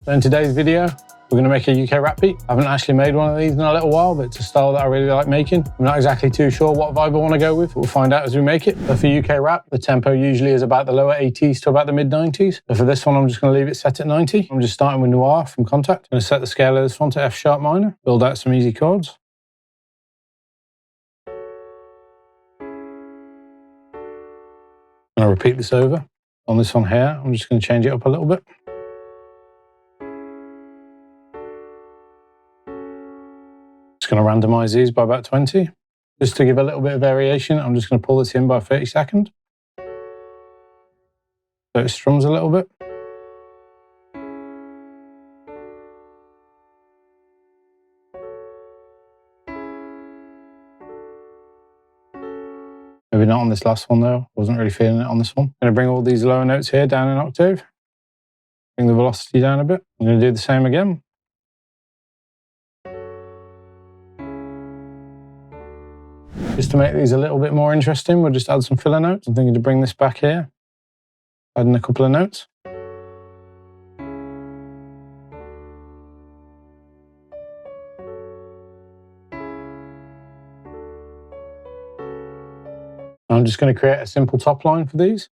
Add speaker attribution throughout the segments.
Speaker 1: So in today's video, we're going to make a UK rap beat. I haven't actually made one of these in a little while, but it's a style that I really like making. I'm not exactly too sure what vibe I want to go with, but we'll find out as we make it. But for UK rap, the tempo usually is about the lower 80s to about the mid 90s. But for this one, I'm just going to leave it set at 90. I'm just starting with Noir from Contact. I'm going to set the scale of this one to F sharp minor, build out some easy chords. I'm going to repeat this over. On this one here, I'm just going to change it up a little bit. Just going to randomize these by about 20. Just to give a little bit of variation, I'm just going to pull this in by 30 seconds. So it strums a little bit. Maybe not on this last one though. Wasn't really feeling it on this one. I'm going to bring all these lower notes here down an octave. Bring the velocity down a bit. I'm going to do the same again. Just to make these a little bit more interesting, we'll just add some filler notes. I'm thinking to bring this back here. Adding a couple of notes. I'm just going to create a simple top line for these.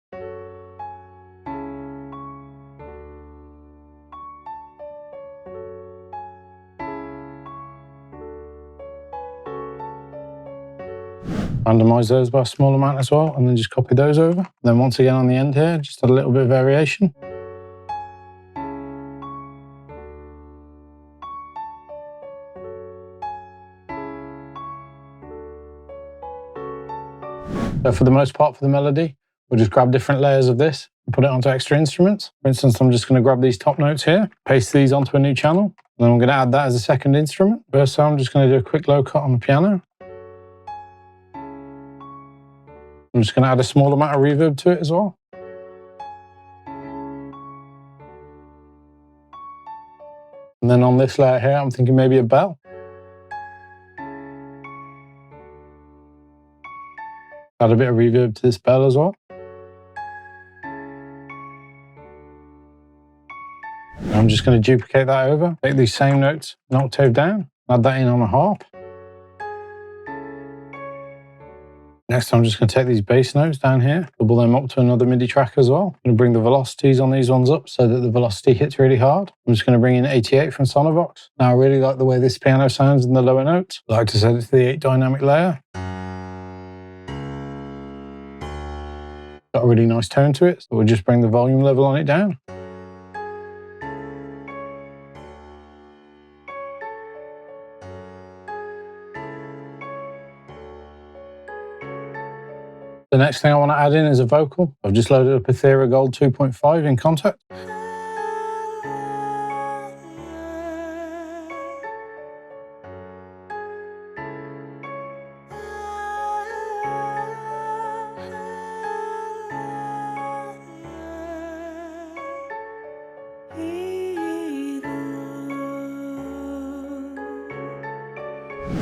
Speaker 1: Randomize those by a small amount as well, and then just copy those over. Then once again on the end here, just add a little bit of variation. So for the most part for the melody, we'll just grab different layers of this and put it onto extra instruments. For instance, I'm just going to grab these top notes here, paste these onto a new channel, and then I'm going to add that as a second instrument. First, so I'm just going to do a quick low cut on the piano. I'm just going to add a small amount of reverb to it as well. And then on this layer here, I'm thinking maybe a bell. Add a bit of reverb to this bell as well. I'm just going to duplicate that over. Take these same notes an octave down, add that in on a harp. Next, I'm just going to take these bass notes down here, double them up to another MIDI track as well. I'm going to bring the velocities on these ones up so that the velocity hits really hard. I'm just going to bring in 88 from Sonovox. Now, I really like the way this piano sounds in the lower notes. I like to set it to the 8 dynamic layer. Got a really nice tone to it, so we'll just bring the volume level on it down. The next thing I want to add in is a vocal. I've just loaded up Ethereal Gold 2.5 in Contact.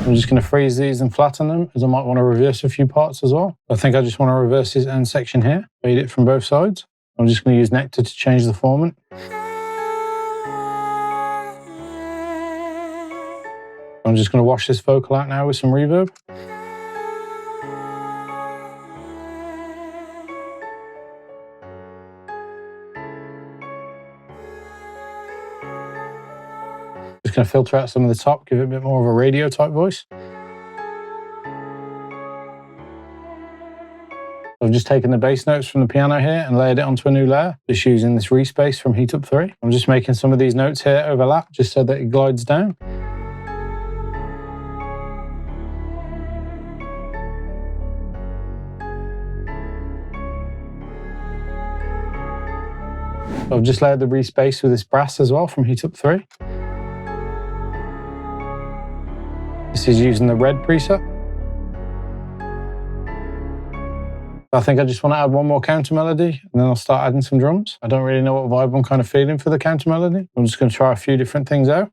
Speaker 1: I'm just going to freeze these and flatten them, as I might want to reverse a few parts as well. I think I just want to reverse this end section here, fade it from both sides. I'm just going to use Nectar to change the formant. I'm just going to wash this vocal out now with some reverb. Just going to filter out some of the top, give it a bit more of a radio type voice. I've just taken the bass notes from the piano here and layered it onto a new layer, just using this respace from Heat Up 3. I'm just making some of these notes here overlap, just so that it glides down. I've just layered the respace with this brass as well from Heat Up 3. This is using the red preset. I think I just want to add one more counter melody and then I'll start adding some drums. I don't really know what vibe I'm kind of feeling for the counter melody. I'm just going to try a few different things out.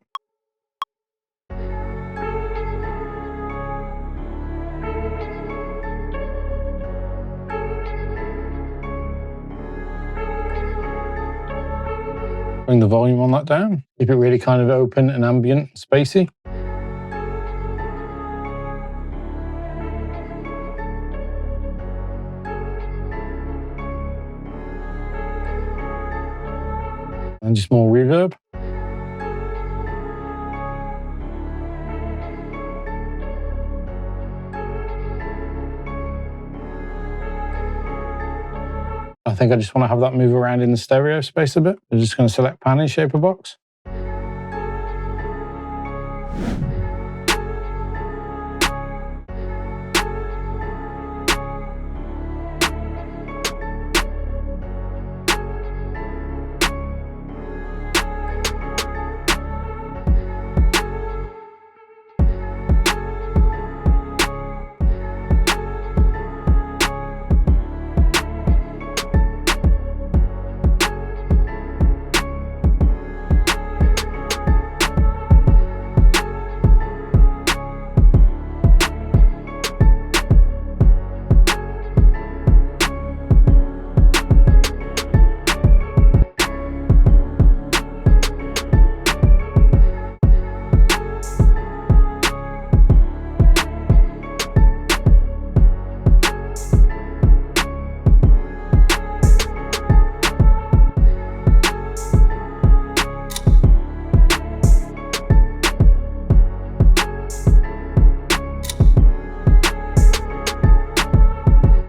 Speaker 1: For Bring the volume on that down. Keep it really kind of open and ambient, spacey. And just more reverb. I think I just want to have that move around in the stereo space a bit. I'm just going to select pan in shape of box.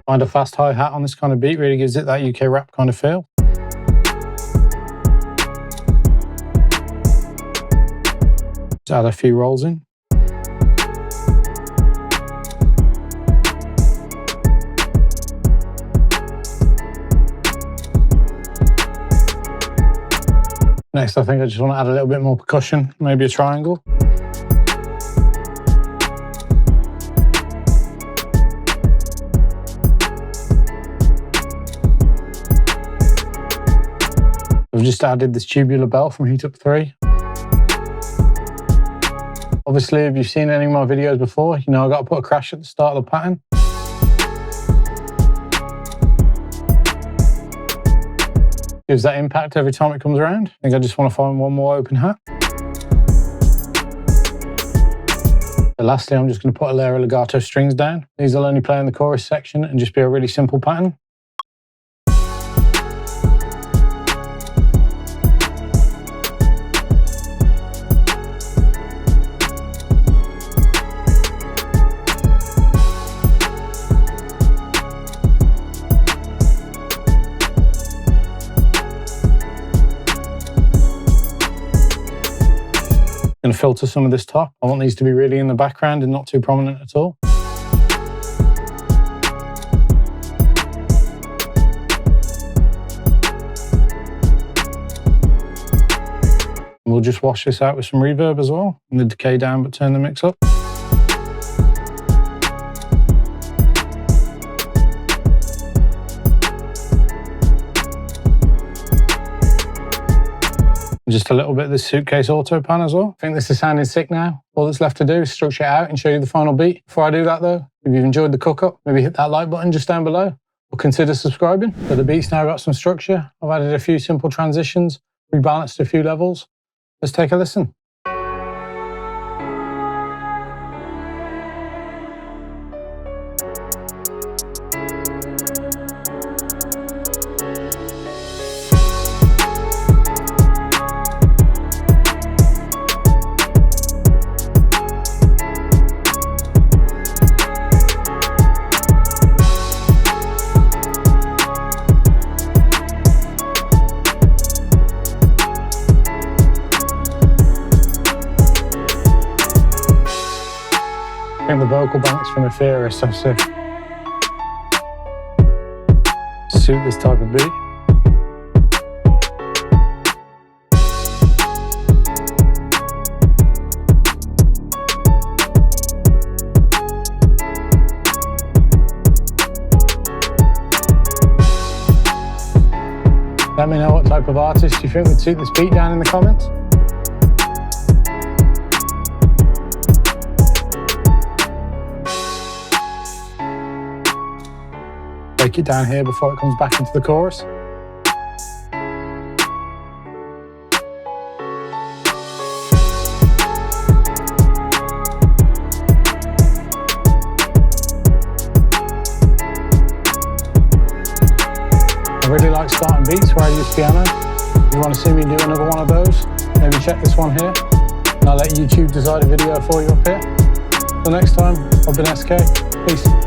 Speaker 1: Find a fast hi-hat on this kind of beat really gives it that UK rap kind of feel. Just add a few rolls in. Next, I think I just want to add a little bit more percussion, maybe a triangle. I've just added this tubular bell from Heat Up 3. Obviously, if you've seen any of my videos before, you know I've got to put a crash at the start of the pattern. Gives that impact every time it comes around. I think I just want to find one more open hat. And lastly, I'm just going to put a layer of legato strings down. These will only play in the chorus section and just be a really simple pattern. Going to filter some of this top. I want these to be really in the background and not too prominent at all. And we'll just wash this out with some reverb as well. And the decay down, but turn the mix up. Just a little bit of this suitcase auto pan as well. I think this is sounding sick now. All that's left to do is structure it out and show you the final beat. Before I do that though, if you've enjoyed the cook-up, maybe hit that like button just down below or consider subscribing. So the beat's now got some structure. I've added a few simple transitions, rebalanced a few levels. Let's take a listen. I think the vocal banks from Ephira are so sick. Suit this type of beat. Let me know what type of artist you think would suit this beat down in the comments. Break it down here before it comes back into the chorus. I really like starting beats where I use piano. If you want to see me do another one of those, maybe check this one here, and I'll let YouTube decide a video for you up here. Till next time, I've been SK. Peace.